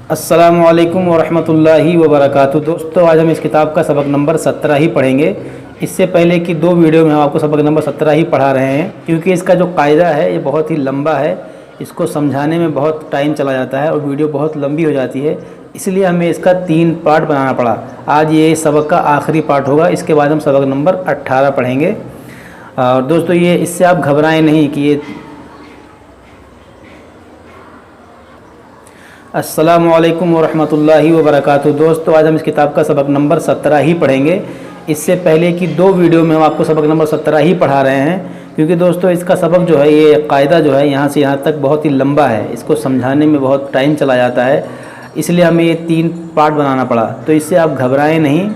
السلام علیکم ورحمۃ اللہ وبرکاتہ۔ دوستو آج ہم اس کتاب کا سبق نمبر 17 ہی پڑھیں گے۔ اس سے پہلے کی دو ویڈیو میں ہم آپ کو سبق نمبر 17 ہی پڑھا رہے ہیں، کیونکہ اس کا جو قاعدہ ہے یہ بہت ہی لمبا ہے، اس کو سمجھانے میں بہت ٹائم چلا جاتا ہے اور ویڈیو بہت لمبی ہو جاتی ہے، اس لیے ہمیں اس کا 3 پارٹ بنانا پڑا۔ آج یہ سبق کا آخری پارٹ ہوگا، اس کے بعد ہم سبق نمبر 18 پڑھیں گے۔ اور دوستو یہ اس سے آپ گھبرائیں نہیں کہ یہ السلام علیکم ورحمۃ اللہ وبرکاتہ۔ دوستو آج ہم اس کتاب کا سبق نمبر 17 ہی پڑھیں گے۔ اس سے پہلے کی دو ویڈیو میں ہم آپ کو سبق نمبر 17 ہی پڑھا رہے ہیں، کیونکہ دوستو اس کا سبق جو ہے، یہ قاعدہ جو ہے یہاں سے یہاں تک بہت ہی لمبا ہے، اس کو سمجھانے میں بہت ٹائم چلا جاتا ہے، اس لیے ہمیں یہ 3 پارٹ بنانا پڑا۔ تو اس سے آپ گھبرائیں نہیں،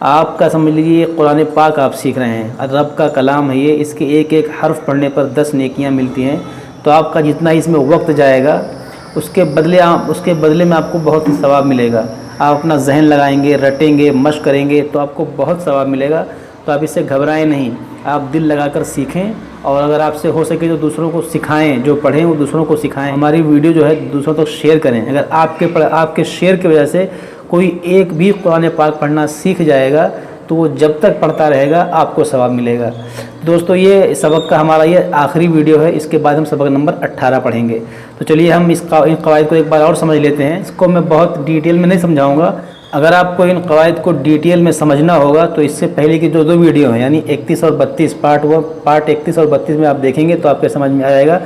آپ کا سمجھ لیجیے یہ قرآن پاک آپ سیکھ رہے ہیں، رب کا کلام ہے یہ، اس کے ایک ایک حرف پڑھنے پر 10 نیکیاں ملتی ہیں۔ تو آپ کا جتنا اس میں وقت جائے گا اس کے بدلے میں آپ کو بہت ہی ثواب ملے گا۔ آپ اپنا ذہن لگائیں گے، رٹیں گے، مشق کریں گے تو آپ کو بہت ثواب ملے گا۔ تو آپ اس سے گھبرائیں نہیں، آپ دل لگا کر سیکھیں، اور اگر آپ سے ہو سکے تو دوسروں کو سکھائیں، جو پڑھیں وہ دوسروں کو سکھائیں۔ ہماری ویڈیو جو ہے دوسروں تک شیئر کریں، اگر آپ کے شیئر کی وجہ سے کوئی ایک بھی قرآن پاک پڑھنا سیکھ جائے گا تو وہ جب تک پڑھتا رہے گا آپ کو ثواب ملے گا۔ دوستو یہ سبق کا ہمارا یہ آخری ویڈیو ہے، اس کے بعد ہم سبق نمبر 18 پڑھیں گے۔ تو چلیے ہم ان قواعد کو ایک بار اور سمجھ لیتے ہیں۔ اس کو میں بہت ڈیٹیل میں نہیں سمجھاؤں گا، اگر آپ کو ان قواعد کو ڈیٹیل میں سمجھنا ہوگا تو اس سے پہلے کی جو 2 ویڈیو ہیں، یعنی 31 اور 32 پارٹ 31 اور 32 میں آپ دیکھیں گے تو آپ کے سمجھ میں آ جائے گا۔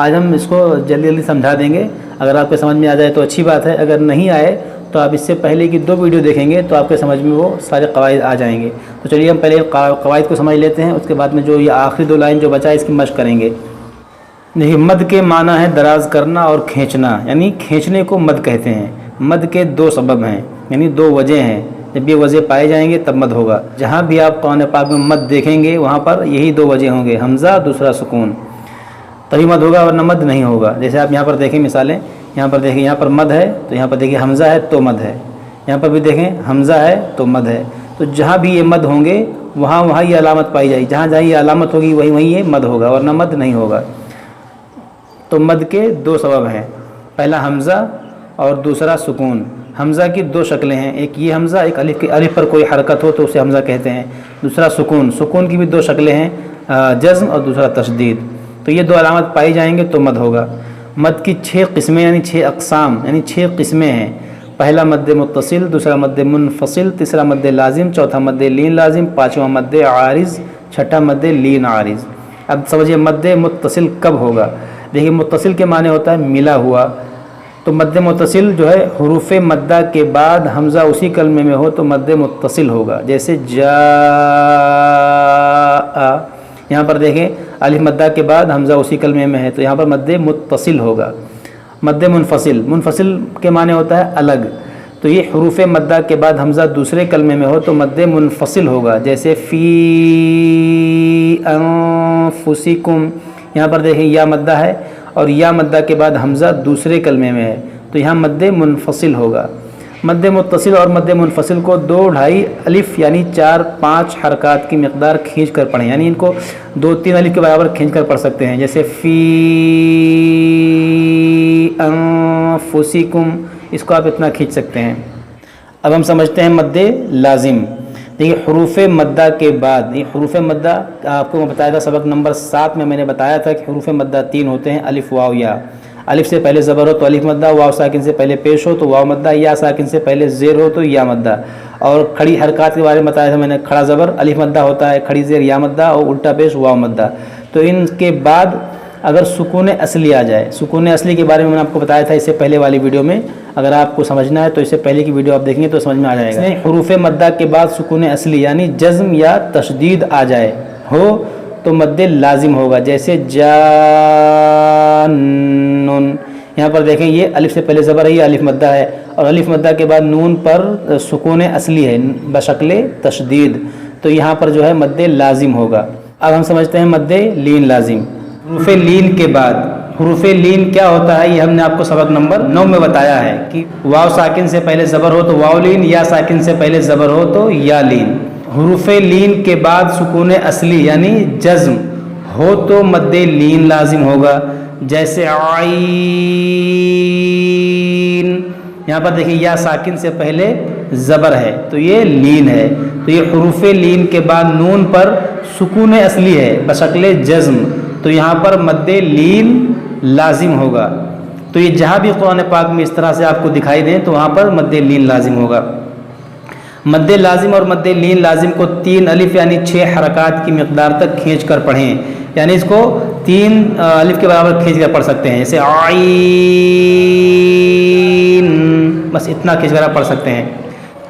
آج ہم اس کو جلدی سمجھا دیں گے، اگر آپ کے سمجھ میں آ جائے تو اچھی بات ہے، اگر نہیں آئے تو آپ اس سے پہلے کی 2 ویڈیو دیکھیں گے تو آپ کے سمجھ میں وہ سارے قواعد آ جائیں گے۔ تو چلیے ہم پہلے قواعد کو سمجھ لیتے ہیں، اس کے بعد میں جو یہ آخری 2 لائن جو بچا ہے اس کی مشق کریں گے۔ دیکھیے مد کے معنی ہے دراز کرنا اور کھینچنا، یعنی کھینچنے کو مد کہتے ہیں۔ مد کے 2 سبب ہیں، یعنی 2 وجہ ہیں، جب یہ وجہ پائے جائیں گے تب مد ہوگا۔ جہاں بھی آپ قرآن پاک میں مد دیکھیں گے وہاں پر یہی 2 وجہ ہوں گے، حمزہ دوسرا سکون، تبھی مد ہوگا ورنہ مد نہیں ہوگا۔ جیسے آپ یہاں پر دیکھیں مثالیں، یہاں پر دیکھیں، یہاں پر مد ہے تو یہاں پر دیکھیں حمزہ ہے تو مد ہے، یہاں پر بھی دیکھیں حمزہ ہے تو مد ہے۔ تو جہاں بھی یہ مد ہوں گے وہاں یہ علامت پائی جائے گی، جہاں یہ علامت ہوگی وہیں یہ مد ہوگا ورنہ مد نہیں ہوگا۔ تو مد کے 2 سبب ہیں، پہلا حمزہ اور دوسرا سکون۔ حمزہ کی 2 شکلیں ہیں، ایک یہ حمزہ، ایک الف پر کوئی حرکت ہو تو اسے حمزہ کہتے ہیں، دوسرا سکون۔ سکون کی بھی 2 شکلیں ہیں، جزم اور دوسرا تشدید۔ تو یہ 2 علامت پائی جائیں گے تو مد ہوگا۔ مد کی 6 قسمیں یعنی 6 اقسام یعنی 6 قسمیں ہیں۔ پہلا مد متصل، دوسرا مد منفصل، تیسرا مد لازم، چوتھا مد لین لازم، پانچواں مد عارض، چھٹا مد لین عارض۔ اب سمجھیے مد متصل کب ہوگا۔ دیکھیے متصل کے معنی ہوتا ہے ملا ہوا، تو مد متصل جو ہے حروف مدہ کے بعد حمزہ اسی کلمے میں ہو تو مد متصل ہوگا، جیسے جاء، یہاں پر دیکھیں الف مدہ کے بعد حمزہ اسی کلمے میں ہے تو یہاں پر مد متصل ہوگا۔ مد منفصل کے معنی ہوتا ہے الگ، تو یہ حروف مدہ کے بعد حمزہ دوسرے کلمے میں ہو تو مد منفصل ہوگا، جیسے فی انفسکم، یہاں پر دیکھیں یا مدہ ہے اور یا مدہ کے بعد حمزہ دوسرے کلمے میں ہے تو یہاں مد منفصل ہوگا۔ مد متصل اور مد منفصل کو 2-2.5 الف یعنی 4-5 حرکات کی مقدار کھینچ کر پڑھیں، یعنی ان کو 2-3 الف کے برابر کھینچ کر پڑھ سکتے ہیں، جیسے فی انفسکم، اس کو آپ اتنا کھینچ سکتے ہیں۔ اب ہم سمجھتے ہیں مد لازم۔ دیکھیے حروف مدہ کے بعد، یہ حروف مدہ آپ کو میں بتایا تھا سبق نمبر 7 میں نے بتایا تھا کہ حروف مدہ 3 ہوتے ہیں، الف واو یا۔ الف سے پہلے زبر ہو تو الف مدہ، واو ساکن سے پہلے پیش ہو تو واو مدہ، یا ساکن سے پہلے زیر ہو تو یا مدہ۔ اور کھڑی حرکات کے بارے میں بتایا تھا میں نے، کھڑا زبر الف مدہ ہوتا ہے، کھڑی زیر یا مدہ اور الٹا پیش واو مدہ۔ تو ان کے بعد اگر سکون اصلی آ جائے، سکون اصلی کے بارے میں نے آپ کو بتایا تھا اس سے پہلے والی ویڈیو میں، اگر آپ کو سمجھنا ہے تو اس سے پہلے کی ویڈیو آپ دیکھیں گے تو سمجھ میں آ جائے گا۔ حروف مدہ کے بعد سکون اصلی یعنی جزم یا تشدید آ جائے ہو تو مد لازم ہوگا، جیسے جانن، یہاں پر دیکھیں یہ الف سے پہلے زبر ہے، یہ الف مدہ ہے اور الف مدہ کے بعد نون پر سکون اصلی ہے بشکل تشدید، تو یہاں پر جو ہے مد لازم ہوگا۔ اب ہم سمجھتے ہیں مد لین لازم۔ حروف لین کے بعد، حروف لین کیا ہوتا ہے یہ ہم نے آپ کو سبق نمبر 9 میں بتایا ہے کہ واو ساکن سے پہلے زبر ہو تو واو لین، یا ساکن سے پہلے زبر ہو تو یا لین۔ حروف لین کے بعد سکون اصلی یعنی جزم ہو تو مد لین لازم ہوگا، جیسے عین، یہاں پر دیکھیں یا ساکن سے پہلے زبر ہے تو یہ لین ہے، تو یہ حروف لین کے بعد نون پر سکون اصلی ہے بشکل جزم، تو یہاں پر مد لین لازم ہوگا۔ تو یہ جہاں بھی قرآن پاک میں اس طرح سے آپ کو دکھائی دیں تو وہاں پر مد لین لازم ہوگا۔ مد لازم اور مد لین لازم کو 3 الف یعنی 6 حرکات کی مقدار تک کھینچ کر پڑھیں، یعنی اس کو 3 الف کے برابر کھینچ کر پڑھ سکتے ہیں، جیسے عین، بس اتنا کھینچ کر آپ پڑھ سکتے ہیں۔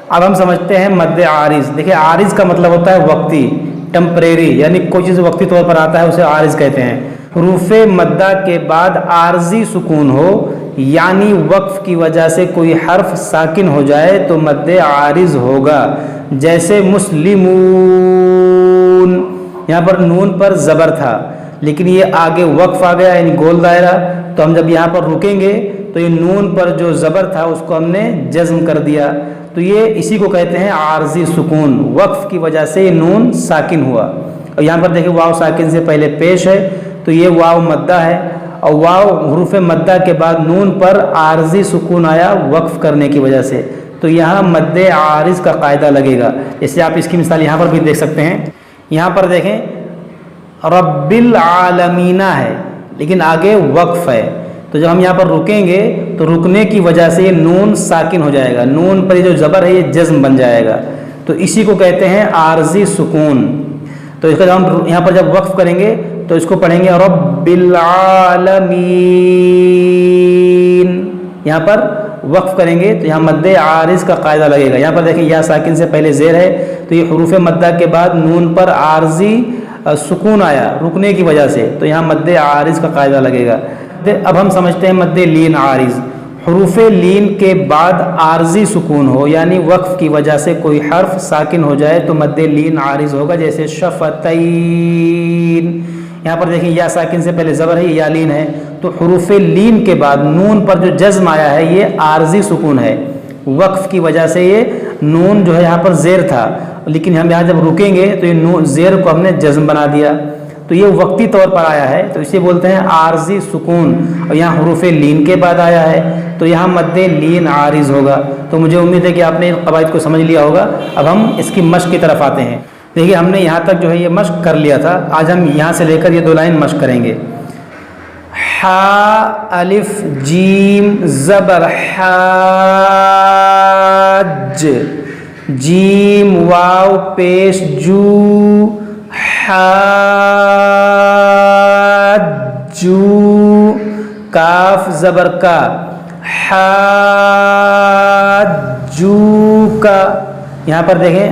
اب ہم سمجھتے ہیں مد عارض۔ دیکھیں عارض کا مطلب ہوتا ہے وقتی، ٹیمپریری، یعنی کوئی چیز وقتی طور پر آتا ہے اسے عارض کہتے ہیں۔ حروف مدہ کے بعد عارضی سکون ہو یعنی وقف کی وجہ سے کوئی حرف ساکن ہو جائے تو مد عارض ہوگا، جیسے مسلمون، یہاں پر نون پر زبر تھا لیکن یہ آگے وقف آ گیا یعنی گول دائرہ، تو ہم جب یہاں پر رکیں گے تو یہ نون پر جو زبر تھا اس کو ہم نے جزم کر دیا، تو یہ اسی کو کہتے ہیں عارضی سکون، وقف کی وجہ سے یہ نون ساکن ہوا۔ اور یہاں پر دیکھیں واو ساکن سے پہلے پیش ہے تو یہ واو مدہ ہے، اور واو حروف مدہ کے بعد نون پر عارضی سکون آیا وقف کرنے کی وجہ سے، تو یہاں مد عارض کا قاعدہ لگے گا۔ اس سے آپ اس کی مثال یہاں پر بھی دیکھ سکتے ہیں۔ یہاں پر دیکھیں رب العالمین ہے لیکن آگے وقف ہے، تو جب ہم یہاں پر رکیں گے تو رکنے کی وجہ سے یہ نون ساکن ہو جائے گا، نون پر یہ جو زبر ہے یہ جزم بن جائے گا، تو اسی کو کہتے ہیں عارضی سکون۔ تو اس کا جب ہم یہاں پر جب وقف کریں گے تو اس کو پڑھیں گے رب العالمین، یہاں پر وقف کریں گے تو یہاں مد عارض کا قاعدہ لگے گا۔ یہاں پر دیکھیں یا ساکن سے پہلے زیر ہے تو یہ حروف مدہ کے بعد نون پر عارضی سکون آیا رکنے کی وجہ سے، تو یہاں مد عارض کا قاعدہ لگے گا۔ اب ہم سمجھتے ہیں مد لین عارض۔ حروف لین کے بعد عارضی سکون ہو یعنی وقف کی وجہ سے کوئی حرف ساکن ہو جائے تو مد لین عارض ہوگا، جیسے شفتین، یہاں پر دیکھیں یا ساکن سے پہلے زبر ہے یا لین ہے، تو حروف لین کے بعد نون پر جو جزم آیا ہے یہ عارضی سکون ہے، وقف کی وجہ سے یہ نون جو ہے یہاں پر زیر تھا لیکن ہم یہاں جب رکیں گے تو یہ نون زیر کو ہم نے جزم بنا دیا، تو یہ وقتی طور پر آیا ہے تو اسے بولتے ہیں عارضی سکون، اور یہاں حروف لین کے بعد آیا ہے تو یہاں مد لین عارض ہوگا۔ تو مجھے امید ہے کہ آپ نے ان قواعد کو سمجھ لیا ہوگا۔ اب ہم اس کی مشق کی طرف آتے ہیں۔ دیکھیے ہم نے یہاں تک جو ہے یہ مشق کر لیا تھا، آج ہم یہاں سے لے کر یہ 2 لائن مشق کریں گے۔ حا الف جیم زبر حاج، جیم واو پیش جو حاجو، کاف زبر کا حاجو کا، یہاں پر دیکھیں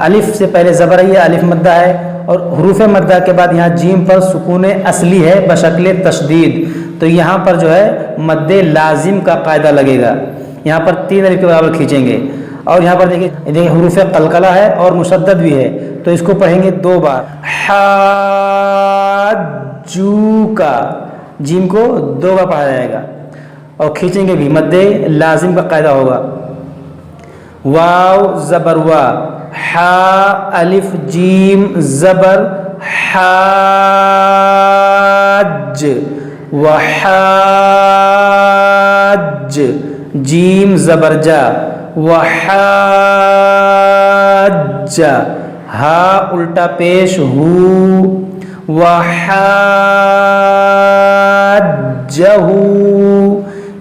الف سے پہلے زبر ہے یہ الف مدہ ہے، اور حروف مدہ کے بعد یہاں جیم پر سکون اصلی ہے بشکل تشدید، تو یہاں پر جو ہے مد لازم کا قاعدہ لگے گا، یہاں پر 3 الف کے برابر کھینچیں گے، اور یہاں پر دیکھیں حروف قلقلہ ہے اور مشدد بھی ہے تو اس کو پڑھیں گے 2 بار، حاجو کا، جیم کو 2 بار پڑھا جائے گا اور کھینچیں گے بھی، مد لازم کا قاعدہ ہوگا۔ واو زبر وا، حا الف جیم زبر حاج، وحاج، جیم زبر جا، وحاج، ہا الٹا پیش ہو، وحاجہ،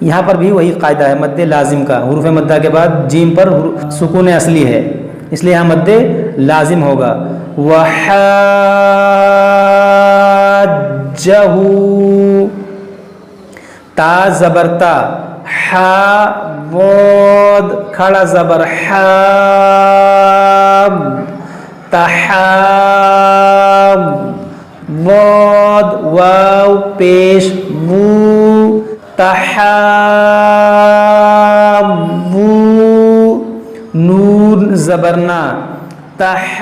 یہاں پر بھی وہی قاعدہ ہے مد لازم کا، حروف مدہ کے بعد جیم پر سکون اصلی ہے اس لیے یہاں مد لازم ہوگا، وحاجہ، تا زبر تا، حا واد کھڑا زبر حام، تحام، واد واو پیش وو، تحامو، نون زبرنا، تحابونا،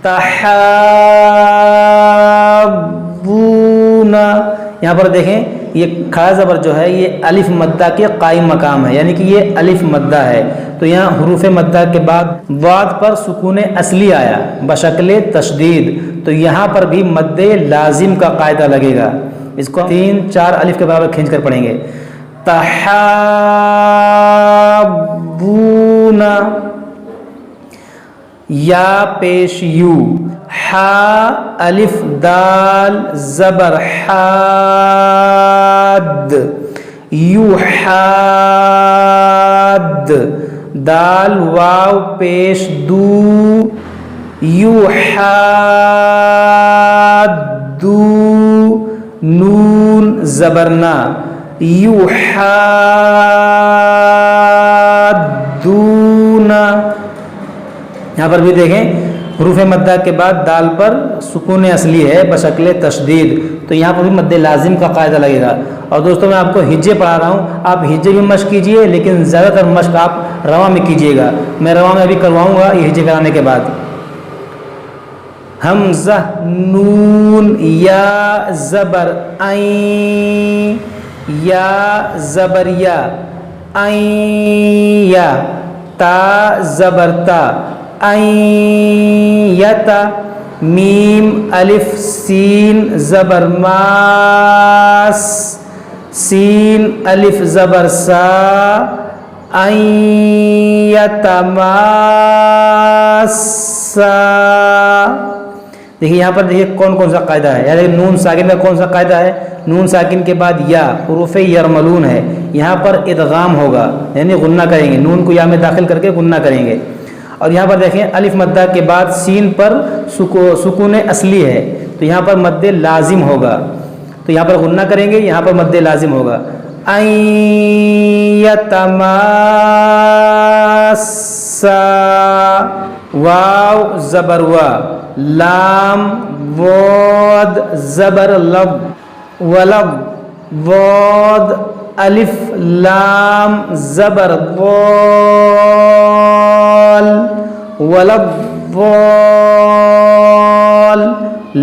تحابونا، یہاں پر دیکھیں یہ کھڑا زبر جو ہے یہ الف مدہ کے قائم مقام ہے، یعنی کہ یہ الف مدہ ہے، تو یہاں حروف مدہ کے بعد واد پر سکون اصلی آیا بشکل تشدید، تو یہاں پر بھی مد لازم کا قاعدہ لگے گا، اس کو 3-4 الف کے برابر کھینچ کر پڑھیں گے. تحابون، یا پیش یو، حا الف دال زبر حاد، یوحاد، دال واو پیش دو، یوحادو، نون زبرنا، یوحادون. یہاں پر بھی دیکھیں حروف مدہ کے بعد دال پر سکون اصلی ہے بشکل تشدید، تو یہاں پر بھی مد لازم کا قاعدہ لگے گا. اور دوستوں میں آپ کو ہجے پڑھا رہا ہوں، آپ ہجے بھی مشق کیجئے، لیکن زیادہ تر مشق آپ رواں میں کیجئے گا. میں رواں میں ابھی کرواؤں گا یہ ہجے کرانے کے بعد. حمزہ نون یا زبر عین، یا زبر یا، عین یا، تا زبر تا، عیتا، میم الف سین زبر ماس، سین الف زبر سا، عیتماسا. دیکھیے یہاں پر دیکھیے کون کون سا قاعدہ ہے. یعنی نون ساکن کا کون سا قاعدہ ہے؟ نون ساکن کے بعد یا حروف یرملون ہے، یہاں پر ادغام ہوگا، یعنی غنہ کریں گے، نون کو یا میں داخل کر کے غنہ کریں گے. اور یہاں پر دیکھیں الف مدہ کے بعد سین پر سکون اصلی ہے، تو یہاں پر مد لازم ہوگا، تو یہاں پر غنہ کریں گے، یہاں پر مد لازم ہوگا. ایتماسا، واو زبر وا، لام واد زبر لب، ولب، واد الف لام زبر ضال، ولب ضال،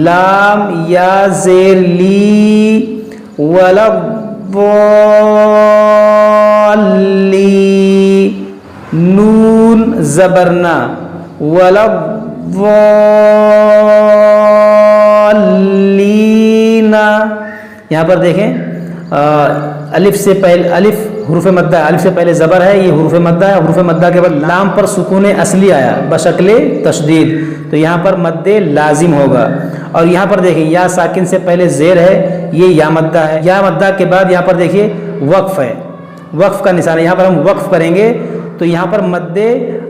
لام یا زیر لی، ولب ضالی، نون زبرنا، ولب ضالین. یہاں پر دیکھیں الف سے پہلے الف حروف مدہ، الف سے پہلے زبر ہے، یہ حروف مدہ ہے. حروف مدہ کے بعد لام پر سکون اصلی آیا بشکل تشدید، تو یہاں پر مد لازم ہوگا. اور یہاں پر دیکھیں یا ساکن سے پہلے زیر ہے، یہ یا مدہ ہے. یا مدہ کے بعد یہاں پر دیکھیے وقف ہے، وقف کا نشان ہے. یہاں پر ہم وقف کریں گے تو یہاں پر مد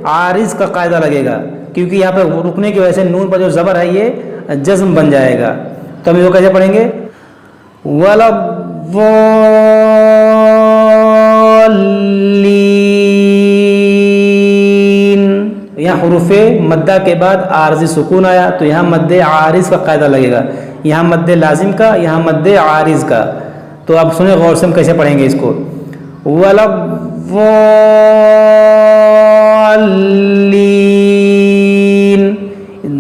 عارض کا قاعدہ لگے گا، کیونکہ یہاں پر رکنے کی وجہ سے نون پر جو زبر ہے یہ جزم بن جائے گا. تو ہم یہ کیسے پڑھیں گے؟ وَلَضَّالِّينَ. یہاں حروف مدہ کے بعد عارضی سکون آیا، تو یہاں مد عارض کا قاعدہ لگے گا، یہاں مد لازم کا، یہاں مد عارض کا. تو آپ سنیں غور سے ہم کیسے پڑھیں گے اس کو. وَلَضَّالِّينَ،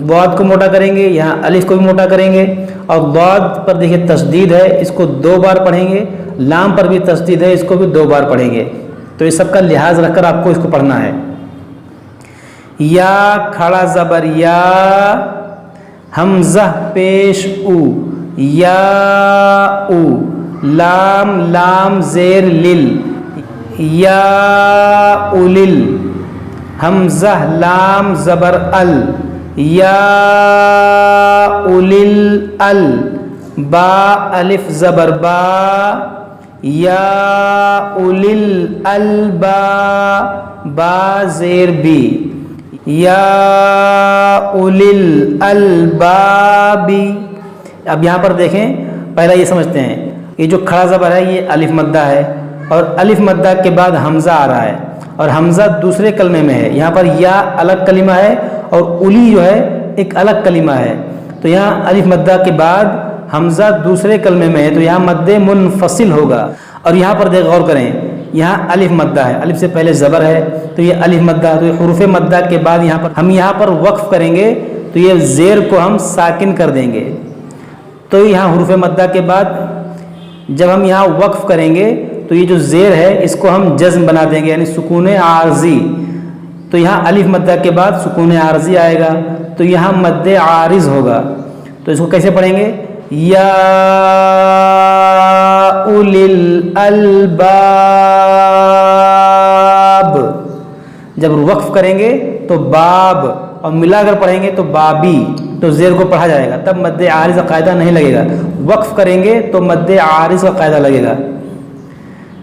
ضاد کو موٹا کریں گے، یہاں الف کو بھی موٹا کریں گے. اور ضاد پر دیکھیں تشدید ہے، اس کو 2 بار پڑھیں گے. لام پر بھی تشدید ہے، اس کو بھی 2 بار پڑھیں گے. تو اس سب کا لحاظ رکھ کر آپ کو اس کو پڑھنا ہے. یا کھڑا زبر یا، حمزہ پیش او، یا او، لام لام زیر لل، یا اولل، حمزہ لام زبر ال، یا اولل ال، با الف زبر با، یا اولل البا، با زیر بی، یا اولل البابی. اب یہاں پر دیکھیں پہلا یہ سمجھتے ہیں، یہ جو کھڑا زبر ہے یہ الف مدہ ہے، اور الف مدہ کے بعد حمزہ آ رہا ہے، اور حمزہ دوسرے کلمے میں ہے. یہاں پر یا الگ کلمہ ہے اور اولی جو ہے ایک الگ کلمہ ہے. تو یہاں الف مدہ کے بعد حمزہ دوسرے کلمے میں ہے، تو یہاں مد منفصل ہوگا. اور یہاں پر دیکھ غور کریں، یہاں الف مدہ ہے، الف سے پہلے زبر ہے، تو یہ الف مدہ. تو یہ حروف مدہ کے بعد یہاں پر ہم یہاں پر وقف کریں گے، تو یہ زیر کو ہم ساکن کر دیں گے. تو یہاں حروف مدہ کے بعد جب ہم یہاں وقف کریں گے تو یہ جو زیر ہے اس کو ہم جزم بنا دیں گے، یعنی سکون عارضی. تو یہاں الف مدہ کے بعد سکون عارضی آئے گا، تو یہاں مد عارض ہوگا. تو اس کو کیسے پڑھیں گے؟ یا اولی الالباب. جب وقف کریں گے تو باب اور ملا کر پڑھیں گے تو بابی، تو زیر کو پڑھا جائے گا، تب مد عارض کا قاعدہ نہیں لگے گا. وقف کریں گے تو مد عارض کا قاعدہ لگے گا.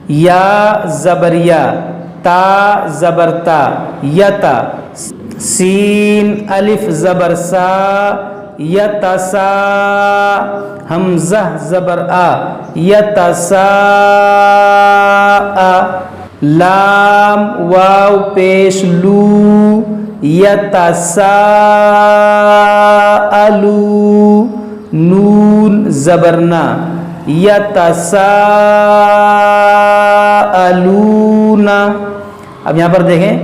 یا زبریا، تا زبرتا یتا، سین الف زبر سا یتسا، حمزہ زبر آ یتسا، لام واو پیش لو یتساءلو، نون زبرنا یتساءلون. اب یہاں پر دیکھیں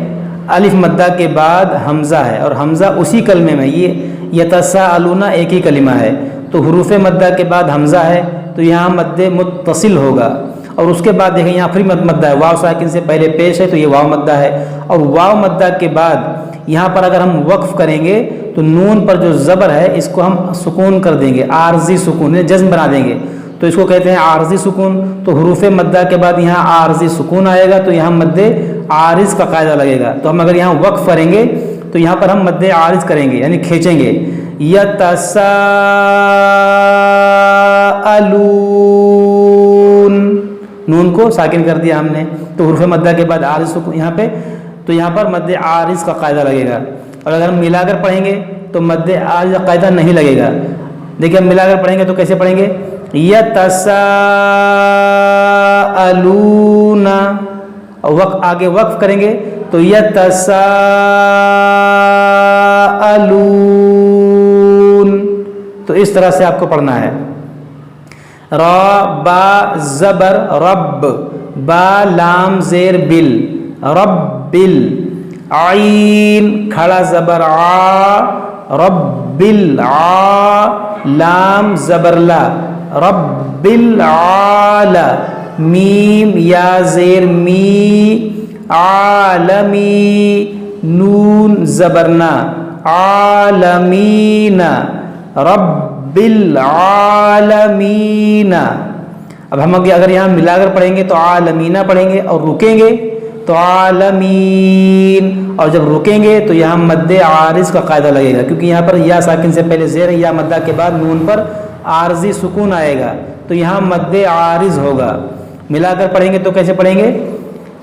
الف مدہ کے بعد حمزہ ہے اور حمزہ اسی کلمے میں، یہ یتساءلون ایک ہی کلمہ ہے، تو حروف مدہ کے بعد حمزہ ہے تو یہاں مد متصل ہوگا. اور اس کے بعد دیکھیں یہاں پھر مدہ ہے، واو ساکن سے پہلے پیش ہے تو یہ واو مدہ ہے. اور واو مدہ کے بعد یہاں پر اگر ہم وقف کریں گے تو نون پر جو زبر ہے اس کو ہم سکون کر دیں گے، عارضی سکون، جزم بنا دیں گے، تو اس کو کہتے ہیں عارضی سکون. تو حروف مدہ کے بعد یہاں عارضی سکون آئے گا تو یہاں مد عارض کا قاعدہ لگے گا. تو ہم اگر یہاں وقف کریں گے تو یہاں پر ہم مد عارض کریں گے، یعنی کھینچیں گے. یتساءلون، نون کو ساکن کر دیا ہم نے، تو حروف مدہ کے بعد عارض سکون یہاں پہ، تو یہاں پر مد عارض کا قاعدہ لگے گا. اور اگر ہم ملا کر پڑھیں گے تو مد عارض کا قاعدہ نہیں لگے گا. دیکھیں ہم ملا کر پڑھیں گے تو کیسے پڑھیں گے؟ یتساءلون، اور آگے وقف کریں گے تو یتساءلون. تو اس طرح سے آپ کو پڑھنا ہے. را با زبر رب، با لام زیر بل، رب بل، عین کھڑا زبر آ، رب الع، لام زبر لا، رب العال، میم یا زیر می، عالمی، نون زبرنا، عالمین، رب العالمین. اب ہم اگر یہاں ملا کر پڑھیں گے تو عالمینہ پڑھیں گے، اور رکیں گے تو عالمین، اور جب رکیں گے تو یہاں مد عارض کا قاعدہ لگے گا، کیونکہ یہاں پر یا ساکن سے پہلے زیر ہے، یا مدہ کے بعد نون پر عارضی سکون آئے گا تو یہاں مد عارض ہوگا. ملا کر پڑھیں گے تو کیسے پڑھیں گے؟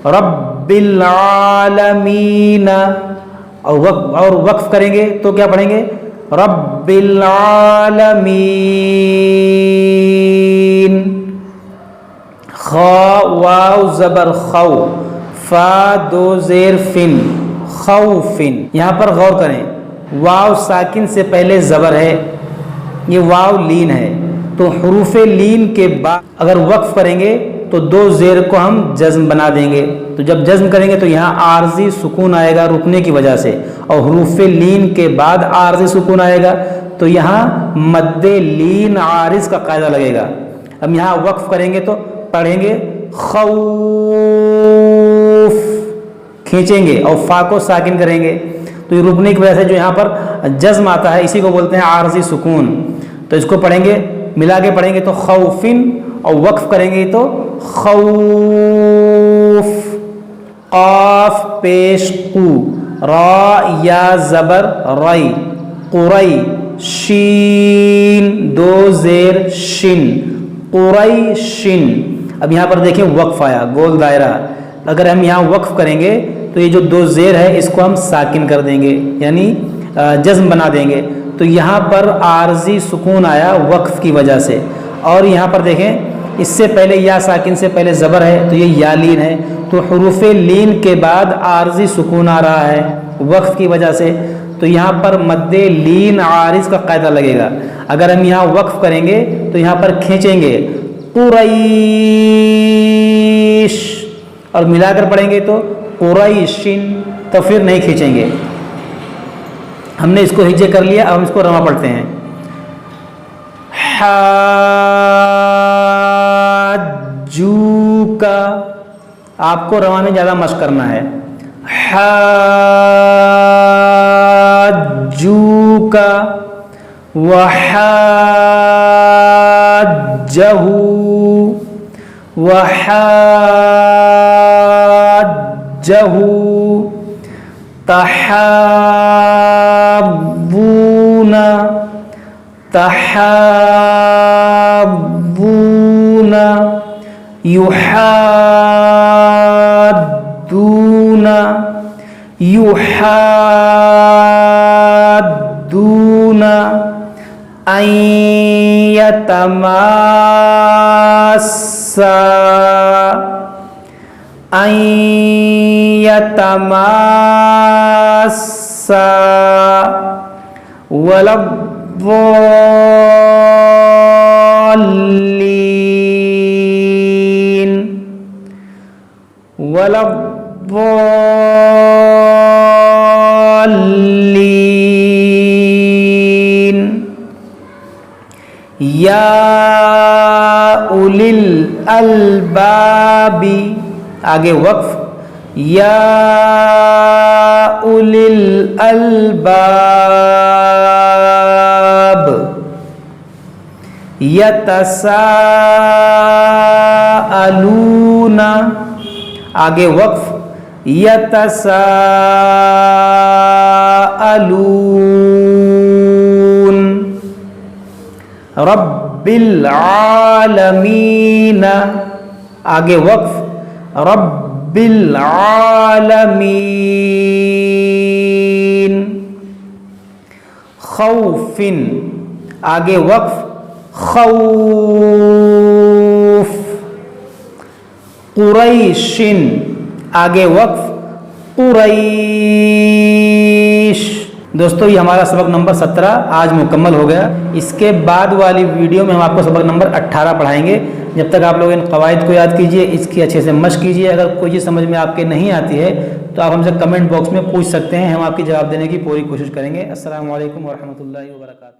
رب العالمین. اور وقف کریں گے تو کیا پڑھیں گے؟ رب العالمین. خا واو زبر خو، فا دو زیر فن، خوفن. یہاں پر غور کریں، واو ساکن سے پہلے زبر ہے، یہ واو لین ہے، تو حروف لین کے بعد اگر وقف کریں گے تو دو زیر کو ہم جزم بنا دیں گے. تو جب جزم کریں گے تو یہاں عارضی سکون آئے گا رکنے کی وجہ سے، اور حروف لین کے بعد عارضی سکون آئے گا تو یہاں مد لین عارض کا قاعدہ لگے گا. اب یہاں وقف کریں گے تو پڑھیں گے خوف، کھینچیں گے اور فا کو ساکن کریں گے، تو یہ رکنے کی وجہ سے جو یہاں پر جزم آتا ہے اسی کو بولتے ہیں عارضی سکون. تو اس کو پڑھیں گے، ملا کے پڑھیں گے تو خوفن، اور وقف کریں گے تو خوف. قاف پیش قو، را یا زبر رئی، قرئی، شین دو زیر شن، قریشن. اب یہاں پر دیکھیں وقف آیا، گول دائرہ. اگر ہم یہاں وقف کریں گے تو یہ جو دو زیر ہے اس کو ہم ساکن کر دیں گے، یعنی جزم بنا دیں گے، تو یہاں پر عارضی سکون آیا وقف کی وجہ سے. اور یہاں پر دیکھیں اس سے پہلے یا ساکن سے پہلے زبر ہے تو یہ یا لین ہے، تو حروف لین کے بعد عارضی سکون آ رہا ہے وقف کی وجہ سے، تو یہاں پر مد لین عارض کا قاعدہ لگے گا. اگر ہم یہاں وقف کریں گے تو یہاں پر کھینچیں گے قریش، اور ملا کر پڑھیں گے تو قریشن، تو پھر نہیں کھینچیں گے. ہم نے اس کو ہجے کر لیا، اب ہم اس کو رواں پڑھتے ہیں. حاجوکا، آپ کو رواں میں زیادہ مشق کرنا ہے. حاجوکا، وحاجه وحاجه تحابون تحابون يحادون يحادون أن يتماسا أن يتماسا ولا الضالين ولا الضالين یا اولی الالباب آگے وقف یا اولی الالباب یتساءلون آگے وقف یتساءلون رب العالمین آگے وقف رب العالمین خوف آگے وقف خوف قریش آگے وقف قریش دوستو یہ ہمارا سبق نمبر 17 آج مکمل ہو گیا. اس کے بعد والی ویڈیو میں ہم آپ کو سبق نمبر 18 پڑھائیں گے. جب تک آپ لوگ ان قواعد کو یاد کیجئے, اس کی اچھے سے مشق کیجئے. اگر کوئی چیز سمجھ میں آپ کے نہیں آتی ہے تو آپ ہم سے کمنٹ باکس میں پوچھ سکتے ہیں, ہم آپ کی جواب دینے کی پوری کوشش کریں گے. السلام علیکم ورحمۃ اللہ وبرکاتہ.